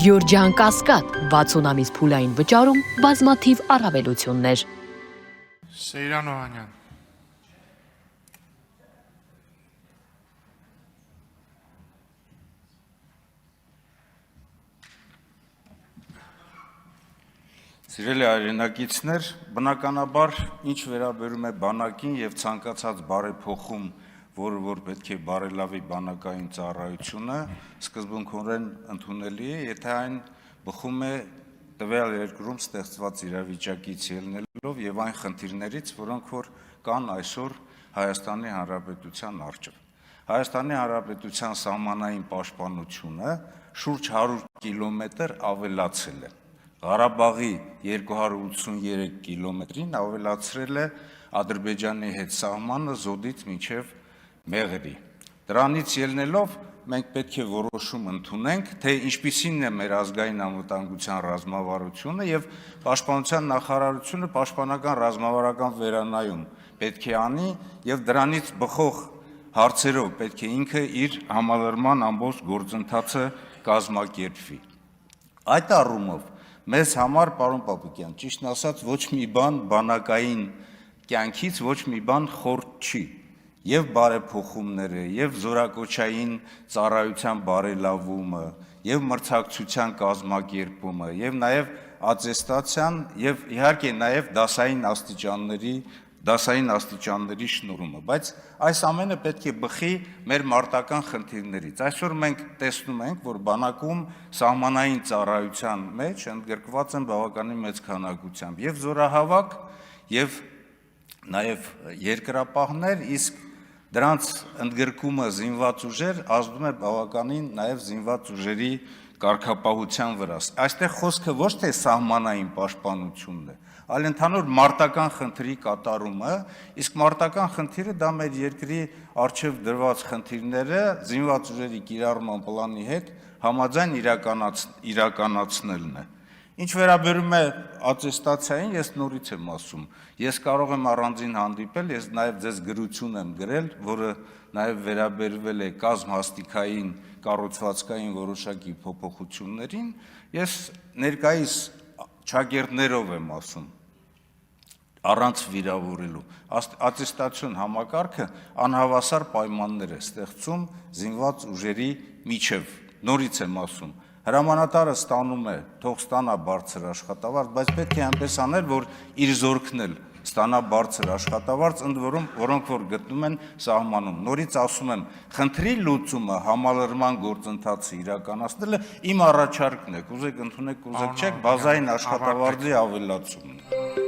Գյորջյան Կասկադ 60 ամիս փուլային վճարում բազմաթիվ առավելություններ։ Սեյրան Օհանյան։ Սիրելի հայրենակիցներ, բնականաբար ինչ վերաբերում է բանակին եւ ցանկացած բարեփոխում, որ պետք է բարելավի բանակային ծառայությունը, սկզբունքորեն ընդունելի է, եթե այն բխում է տվյալ երկրում ստեղծված իրավիճակից ելնելով եւ այն խնդիրներից, որոնք որ կան այսօր Հայաստանի Հանրապետության առջեւ։ Հայաստանի Հանրապետության սահմանային պաշտպանությունը շուրջ 100 կիլոմետր ավելացել է։ Ղարաբաղի 283 կիլոմետրին ավելացրել է Ադրբեջանի հետ սահմանը Զոդից մինչև Մեղրի։ Դրանից ելնելով մենք պետք է որոշում ընդունենք, թե ինչպիսին է մեր ազգային անվտանգության ռազմավարությունը եւ Պաշտպանության նախարարությունը պաշտպանական ռազմավարական վերանայում պետք է անի եւ դրանից բխող հարցերով պետք է ինքը իր համալրման ամբողջ գործընթացը կազմակերպվի։ Այդ առումով մեզ համար, պարոն Պապիկյան, ճիշտն ասած, ոչ մի բան բանակային կյանքից ոչ մի բան խորտ չի, եւ բարեփոխումները, եւ զորակոչային ծառայության բարելավումը, եւ մրցակցության կազմակերպումը, եւ նաեւ ատեստացիան, եւ իհարկե նաեւ դասային աստիճանների շնորհումը, բայց այս ամենը պետք է բխի մեր մարտական խնդիրներից։ Այսօր մենք տեսնում ենք, որ բանակում սահմանային ծառայության մեջ ընդգրկված են բավականին մեծ քանակությամբ եւ զորահավաք եւ նաեւ երկրապահներ, իսկ դրանց ընդգրկումը զինված ուժեր ազդում է բավականին նաեւ զինված ուժերի կարգապահության վրա։ Այստեղ խոսքը ոչ թե սահմանային պաշտպանությունն է, այլ ընդհանուր մարտական խնդրի կատարումը, իսկ մարտական խնդիրը դա մեր երկրի արժեվ դրված խնդիրները զինված ուժերի կիրառման պլանի հետ համաձայն իրականացնելն է։ Ինչ վերաբերում է ատեստացիային, ես նորից եմ ասում, ես կարող եմ առանձին հանդիպել, ես նաև ձեզ գրություն եմ գրել, որը նաև վերաբերվել է կազմհաստիկային, կառուցվածքային որոշակի փոփոխություններին, ես ներկայիս ճակերտներով եմ ասում, առանց վիրավորելու, ատեստացիոն համակարգը անհավասար պայմաններ է ստեղծում զինված ուժերի միջև, նորից եմ ասում, հրամանատարը ստանում է, թող ստանա բարձր աշխատավարձ, բայց պետք է այնպես անել, որ իր զորքն էլ ստանա բարձր աշխատավարձ, ընդ որում, որոնք որ գտնում են սահմանում։ Նորից ասում եմ, խնդրի լուծումը համալրման գործընթացը իրականացնելը իմ առաջարկն է, կուզեք ընդունեք, կուզեք չեք, բազային աշխատավարձի ավելացումն է։